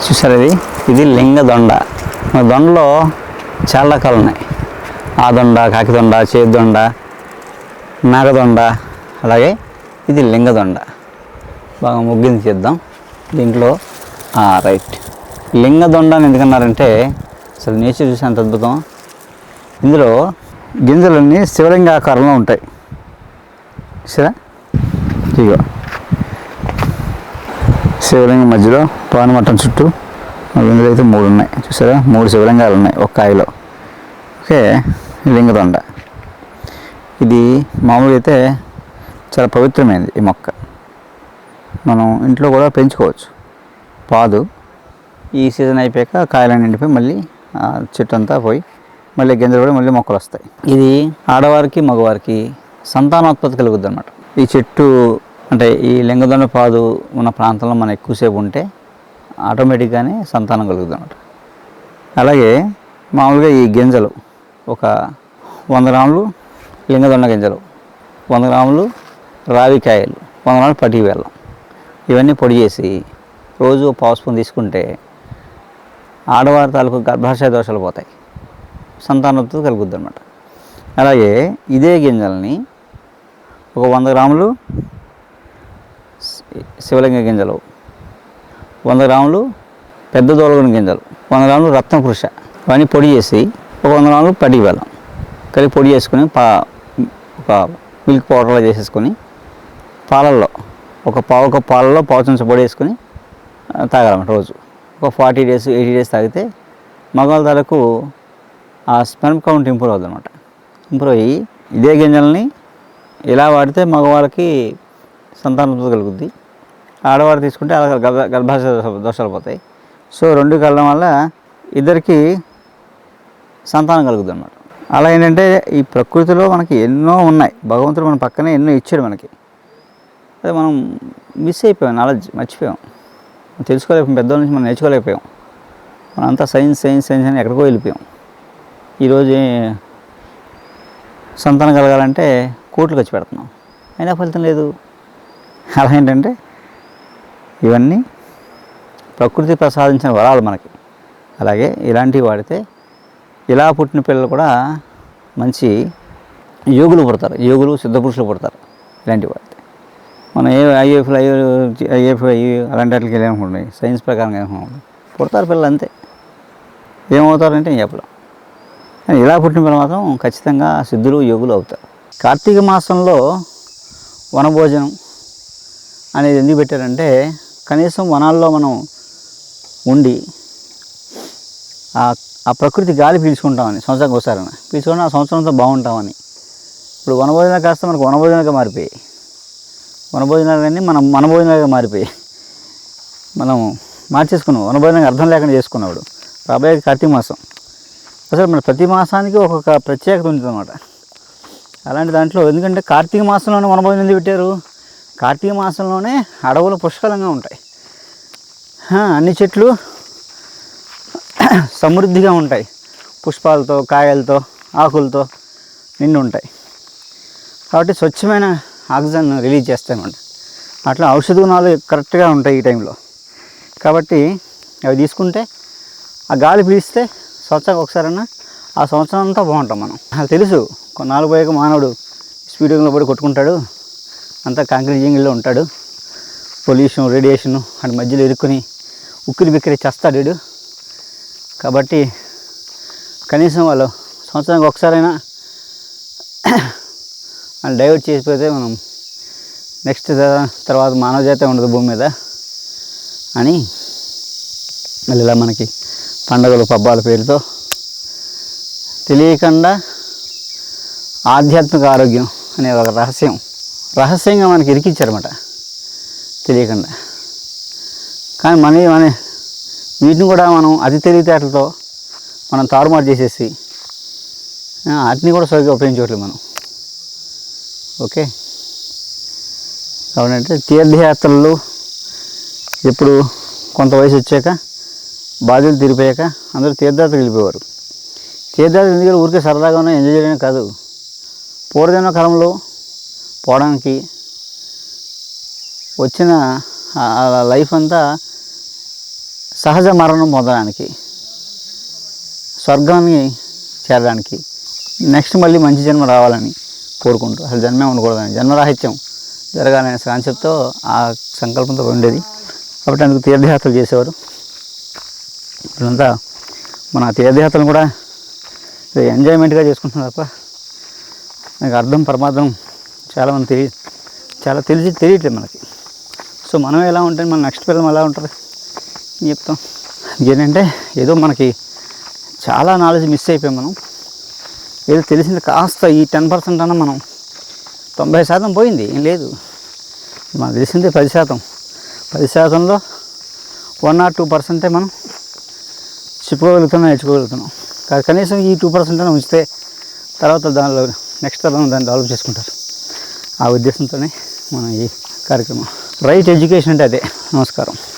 చూసారు ఇది లింగ దొండ. మన దొండలో చాలా రకాలు ఉన్నాయి. ఆ దొండ, కాకి దొండ, చేతి దొండ, నాగదొండ, అలాగే ఇది లింగ దొండ. బాగా ముగ్గింది చేద్దాం దీంట్లో. రైట్, లింగ దొండ అని ఎందుకన్నారంటే అసలు నేచర్ చూసి అంత అద్భుతం. ఇందులో గింజలన్నీ శివలింగ ఆకారంలో ఉంటాయి. సరే, ఇగో శివలింగం మధ్యలో పానమట్టం చుట్టూ ఇందులో అయితే 3 ఉన్నాయి. చూసారా, 3 శివలింగాలు ఉన్నాయి ఒక కాయలో. ఓకే, లింగదొండ ఇది మామూలుగా అయితే చాలా పవిత్రమైనది. ఈ మొక్క మనం ఇంట్లో కూడా పెంచుకోవచ్చు. పాదు ఈ సీజన్ అయిపోయాక కాయలన్నీ నిండిపోయి మళ్ళీ చెట్టు అంతా పోయి మళ్ళీ గింజలు కూడా మళ్ళీ మొక్కలు వస్తాయి. ఇది ఆడవారికి మగవారికి సంతానోత్పత్తి కలుగుద్ది అన్నమాట. ఈ చెట్టు అంటే ఈ లింగదొండ పాదు ఉన్న ప్రాంతంలో మనం ఎక్కువసేపు ఉంటే ఆటోమేటిక్గానే సంతానం కలుగుద్ది అన్నమాట. అలాగే మామూలుగా ఈ గింజలు ఒక 100 గ్రాములు లింగదొండ గింజలు, 100 గ్రాములు రావికాయలు, 100 గ్రాములు పటికి బెల్లం, ఇవన్నీ పొడి చేసి రోజు 1 స్పూన్ తీసుకుంటే ఆడవారి తాలూకు గర్భాశయ దోషాలు పోతాయి, సంతానోత్పత్తి కలుగుద్ది అన్నమాట. అలాగే ఇదే గింజల్ని ఒక 100 గ్రాములు శివలింగ గింజలు, 100 గ్రాములు పెద్ద దోలగుని గింజలు, 100 గ్రాములు రత్న పురుష, ఇవన్నీ పొడి చేసి ఒక 100 గ్రాములు పటికి బెల్లం కలిపి పొడి చేసుకొని ఒక మిల్క్ పౌడర్లో చేసేసుకొని పాలల్లో ఒక పావు కప్పు పాలల్లో పావు చెంచా పొడి వేసుకొని తాగాలన్నమాట. రోజు ఒక 40 డేస్ 80 డేస్ తాగితే మగవాళ్ళ తాలకు ఆ స్పెర్మ్ కౌంట్ ఇంప్రూవ్ అవుతుంది అనమాట. ఇంప్రూవ్ అయ్యి ఇదే గింజల్ని ఇలా వాడితే మగవాళ్ళకి సంతానోత్పత్తి కలుగుద్ది, ఆడవారు తీసుకుంటే అలా గర్భాశయ దోషాలు పోతాయి. సో 2 కలడం వల్ల ఇద్దరికి సంతానం కలుగుద్ది అన్నమాట. అలా ఏంటంటే ఈ ప్రకృతిలో మనకి ఎన్నో ఉన్నాయి, భగవంతుడు మన పక్కనే ఎన్నో ఇచ్చాడు మనకి. అదే మనం మిస్ అయిపోయాం, నాలెడ్జ్ మర్చిపోయాం, తెలుసుకోలేకపోయాం, పెద్దల నుంచి మనం నేర్చుకోలేకపోయాం. మనంతా సైన్స్ సైన్స్ సైన్స్ అని ఎక్కడికో వెళ్ళిపోయాం. ఈరోజు సంతానం కలగాలంటే కోట్లు ఖర్చు పెడుతున్నాం, అయినా ఫలితం లేదు. అలా ఏంటంటే ఇవన్నీ ప్రకృతి ప్రసాదించిన వరాలు మనకి. అలాగే ఇలాంటివి వాడితే ఇలా పుట్టిన పిల్లలు కూడా మంచి యోగులు పుడతారు, యోగులు సిద్ధపురుషులు పుడతారు ఇలాంటివి వాడితే. మనం ఐఏఎఫ్ అలాంటి వాటికి వెళ్ళామనుకోండి, సైన్స్ ప్రకారంగా ఏమనుకోండి పుడతారు పిల్లలు అంతే. ఏమవుతారంటే నేను చెప్పలేం. కానీ ఇలా పుట్టిన పిల్లలు మాత్రం ఖచ్చితంగా సిద్ధులు యోగులు అవుతారు. కార్తీక మాసంలో వనభోజనం అనేది ఎందుకు పెట్టారంటే కనీసం వనాల్లో మనం ఉండి ఆ ప్రకృతి గాలి పీల్చుకుంటామని, సంవత్సరానికి ఒకసారి పీల్చుకుంటే ఆ సంవత్సరంతో బాగుంటామని. ఇప్పుడు వనభోజనాలు కాస్త మనకు వనభోజనాలుగా మారిపోయాయి, వనభోజనాలన్నీ మన భోజనాలుగా మారిపోయాయి. మనం మార్చేసుకున్నాం, వనభోజనానికి అర్థం లేకుండా చేసుకున్నాడు. రాబోయే కార్తీక మాసం అసలు మన ప్రతి మాసానికి ఒక్కొక్క ప్రత్యేకత ఉంటుంది అన్నమాట. అలాంటి దాంట్లో ఎందుకంటే కార్తీక మాసంలోనే వనభోజనం ఎందుకు పెట్టారు? కార్తీక మాసంలోనే అడవులు పుష్కలంగా ఉంటాయి, అన్ని చెట్లు సమృద్ధిగా ఉంటాయి, పుష్పాలతో కాయలతో ఆకులతో నిండి ఉంటాయి. కాబట్టి స్వచ్ఛమైన ఆక్సిజన్ రిలీజ్ చేస్తాయన్నమాట. అట్లా ఔషధ గుణాలు కరెక్ట్గా ఉంటాయి ఈ టైంలో. కాబట్టి అవి తీసుకుంటే ఆ గాలి పీలిస్తే సంవత్సరానికి ఒకసారన్నా ఆ సంవత్సరం అంతా బాగుంటాం మనం. అది తెలుసు, కొన్నాళ్ళు పోయాక మానవుడు స్పీడ్గా పడి కొట్టుకుంటాడు, అంతా కాంక్రీట్ జంగిల్లో ఉంటాడు, పొల్యూషన్ రేడియేషను వాటి మధ్యలో ఇరుక్కుని ఉక్కిరి బిక్కిరి చేస్తాడు వీడు. కాబట్టి కనీసం వాళ్ళు సంవత్సరానికి ఒకసారైనా వాళ్ళు డైవర్ట్ చేసిపోతే మనం నెక్స్ట్ తర్వాత మానవ జాతే ఉండదు భూమి మీద అని మళ్ళీ ఇలా మనకి పండుగలు పబ్బాల పేరుతో తెలియకుండా ఆధ్యాత్మిక ఆరోగ్యం అనే ఒక రహస్యంగా మనకి ఇరికిచ్చారన్నమాట తెలియకుండా. కానీ మన వీటిని కూడా మనం అతి తెలివితేటలతో మనం తారుమారు చేసేసి వాటిని కూడా సరిగ్గా ఉపయోగించట్లేదు మనం. ఓకే, కాబట్టి తీర్థయాత్రలు ఎప్పుడు కొంత వయసు వచ్చాక బాధ్యతలు తీరిపోయాక అందరూ తీర్థయాత్రలు వెళ్ళిపోయేవారు. తీర్థయాత్రలు ఎందుకంటే ఊరికే సరదాగా ఎంజాయ్ చేయడం కాదు, పూర్వజన్మ కాలంలో పోవడానికి వచ్చిన లైఫ్ అంతా సహజ మరణం పొందడానికి, స్వర్గాన్ని చేరడానికి, నెక్స్ట్ మళ్ళీ మంచి జన్మ రావాలని కోరుకుంటూ, అసలు జన్మే ఉండకూడదని, జన్మరాహిత్యం జరగాలనే కాన్సెప్ట్తో ఆ సంకల్పంతో ఉండేది. కాబట్టి అందుకు తీర్థయాత్రలు చేసేవారు. ఇప్పుడంతా మన తీర్థయాత్రలు కూడా ఎంజాయ్మెంట్గా చేసుకుంటున్నారు తప్ప నాకు అర్థం పరమార్థం చాలామంది తెలియట్లేదు మనకి. సో మనం ఎలా ఉంటే మన నెక్స్ట్ పిల్లలు ఎలా ఉంటుంది అని చెప్తాం. ఏంటంటే ఏదో మనకి చాలా నాలెడ్జ్ మిస్ అయిపోయాం. మనం ఏదో తెలిసింది కాస్త ఈ 10% అన్నా మనం 90% పోయింది, ఏం లేదు. మనకు తెలిసిందే 10%. 10%లో 1 or 2% మనం చెప్పుకోగలుగుతున్నాం, నేర్చుకోగలుగుతున్నాం. కనీసం ఈ 2% అయినా ఉంచితే తర్వాత దానిలో నెక్స్ట్ తరం దాన్ని డెవలప్ చేసుకుంటారు. ఆ ఉద్దేశంతోనే మన ఈ కార్యక్రమం. రైట్ ఎడ్యుకేషన్ అంటే అదే. నమస్కారం.